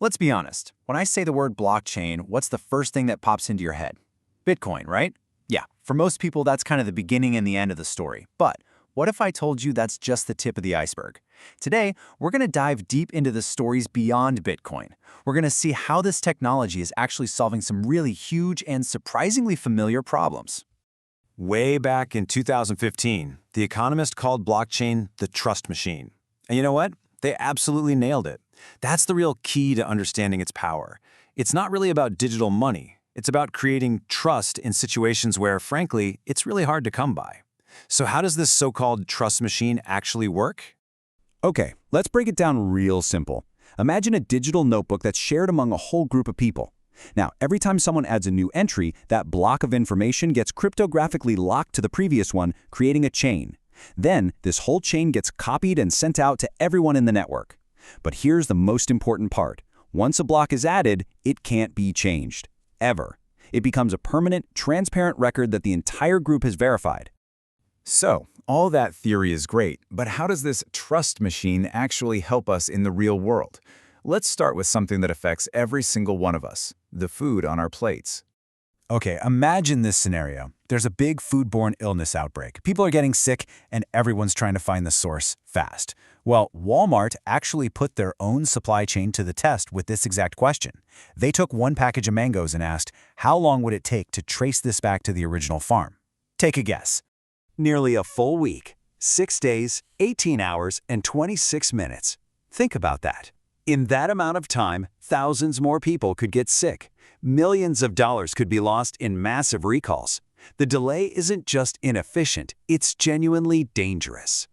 Let's be honest. When I say the word blockchain, what's the first thing that pops into your head? Bitcoin, right? Yeah, for most people, that's kind of the beginning and the end of the story. But what if I told you that's just the tip of the iceberg? Today, we're going to dive deep into the stories beyond Bitcoin. We're going to see how this technology is actually solving some really huge and surprisingly familiar problems. Way back in 2015, The Economist called blockchain the trust machine. And you know what? They absolutely nailed it. That's the real key to understanding its power. It's not really about digital money. It's about creating trust in situations where, frankly, it's really hard to come by. So how does this so-called trust machine actually work? Okay, let's break it down real simple. Imagine a digital notebook that's shared among a whole group of people. Now, every time someone adds a new entry, that block of information gets cryptographically locked to the previous one, creating a chain. Then, this whole chain gets copied and sent out to everyone in the network. But here's the most important part. Once a block is added, it can't be changed. Ever. It becomes a permanent, transparent record that the entire group has verified. So, all that theory is great, but how does this trust machine actually help us in the real world? Let's start with something that affects every single one of us, the food on our plates. Okay, imagine this scenario. There's a big foodborne illness outbreak. People are getting sick, and everyone's trying to find the source fast. Well, Walmart actually put their own supply chain to the test with this exact question. They took one package of mangoes and asked, how long would it take to trace this back to the original farm? Take a guess. Nearly a full week, 6 days, 18 hours, and 26 minutes. Think about that. In that amount of time, thousands more people could get sick. Millions of dollars could be lost in massive recalls. The delay isn't just inefficient, it's genuinely dangerous.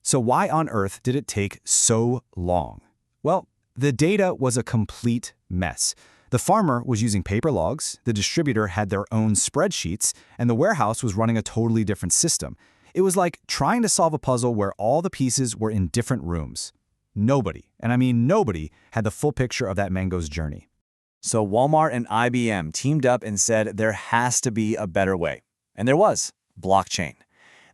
So why on earth did it take so long? Well, the data was a complete mess. The farmer was using paper logs, the distributor had their own spreadsheets, and the warehouse was running a totally different system. It was like trying to solve a puzzle where all the pieces were in different rooms. Nobody, and I mean nobody, had the full picture of that mango's journey. So Walmart and IBM teamed up and said there has to be a better way. And there was, blockchain.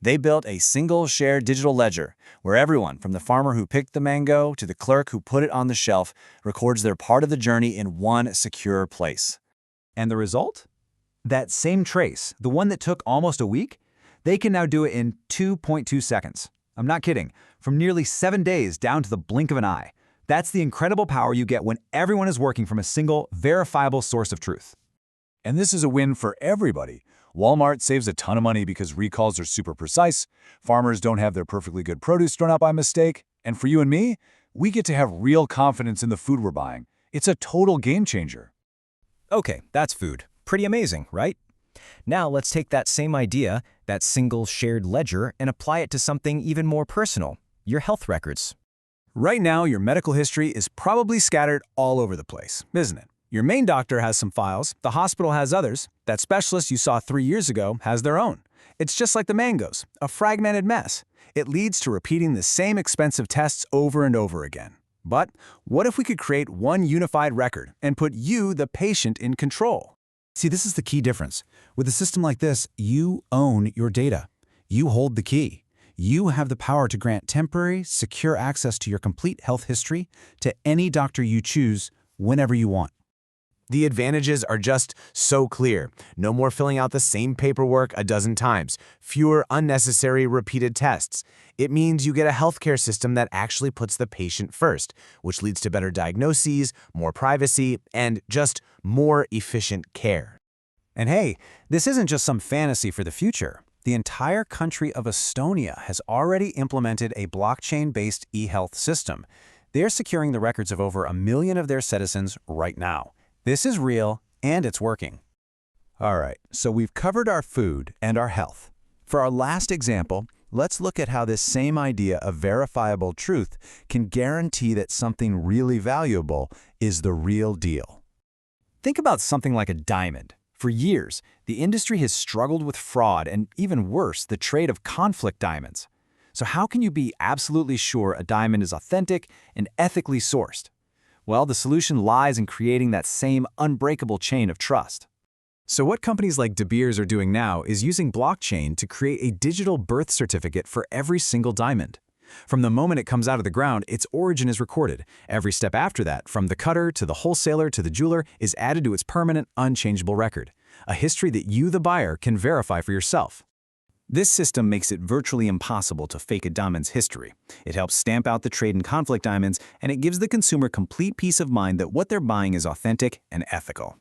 They built a single shared digital ledger where everyone, from the farmer who picked the mango to the clerk who put it on the shelf, records their part of the journey in one secure place. And the result? That same trace, the one that took almost a week, they can now do it in 2.2 seconds. I'm not kidding. From nearly 7 days down to the blink of an eye. That's the incredible power you get when everyone is working from a single, verifiable source of truth. And this is a win for everybody. Walmart saves a ton of money because recalls are super precise, farmers don't have their perfectly good produce thrown out by mistake, and for you and me, we get to have real confidence in the food we're buying. It's a total game changer. Okay, that's food. Pretty amazing, right? Now let's take that same idea, that single shared ledger, and apply it to something even more personal, your health records. Right now, your medical history is probably scattered all over the place, isn't it? Your main doctor has some files, the hospital has others, that specialist you saw 3 years ago has their own. It's just like the mangoes, a fragmented mess. It leads to repeating the same expensive tests over and over again. But what if we could create one unified record and put you, the patient, in control? See, this is the key difference. With a system like this, you own your data. You hold the key. You have the power to grant temporary, secure access to your complete health history to any doctor you choose whenever you want. The advantages are just so clear. No more filling out the same paperwork a dozen times. Fewer unnecessary repeated tests. It means you get a healthcare system that actually puts the patient first, which leads to better diagnoses, more privacy, and just more efficient care. And hey, this isn't just some fantasy for the future. The entire country of Estonia has already implemented a blockchain-based e-health system. They're securing the records of over 1 million of their citizens right now. This is real, and it's working. All right, so we've covered our food and our health. For our last example, let's look at how this same idea of verifiable truth can guarantee that something really valuable is the real deal. Think about something like a diamond. For years, the industry has struggled with fraud and, even worse, the trade of conflict diamonds. So how can you be absolutely sure a diamond is authentic and ethically sourced? Well, the solution lies in creating that same unbreakable chain of trust. So what companies like De Beers are doing now is using blockchain to create a digital birth certificate for every single diamond. From the moment it comes out of the ground, its origin is recorded. Every step after that, from the cutter to the wholesaler to the jeweler, is added to its permanent, unchangeable record. A history that you, the buyer, can verify for yourself. This system makes it virtually impossible to fake a diamond's history. It helps stamp out the trade and conflict diamonds, and it gives the consumer complete peace of mind that what they're buying is authentic and ethical.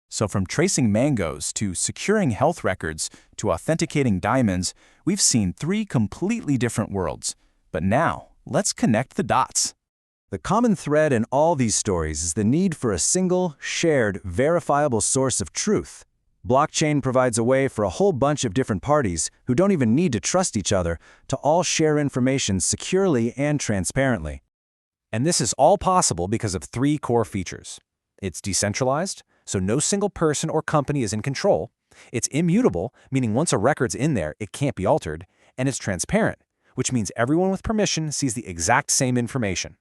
So from tracing mangoes to securing health records to authenticating diamonds, we've seen 3 completely different worlds. But now, let's connect the dots. The common thread in all these stories is the need for a single, shared, verifiable source of truth. Blockchain provides a way for a whole bunch of different parties who don't even need to trust each other to all share information securely and transparently. And this is all possible because of 3 core features. It's decentralized, so no single person or company is in control. It's immutable, meaning once a record's in there, it can't be altered. And it's transparent, which means everyone with permission sees the exact same information.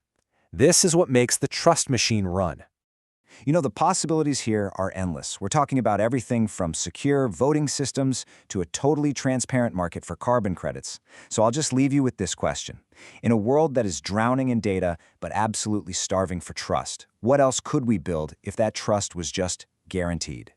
This is what makes the trust machine run. You know, the possibilities here are endless. We're talking about everything from secure voting systems to a totally transparent market for carbon credits. So I'll just leave you with this question. In a world that is drowning in data but absolutely starving for trust, what else could we build if that trust was just guaranteed?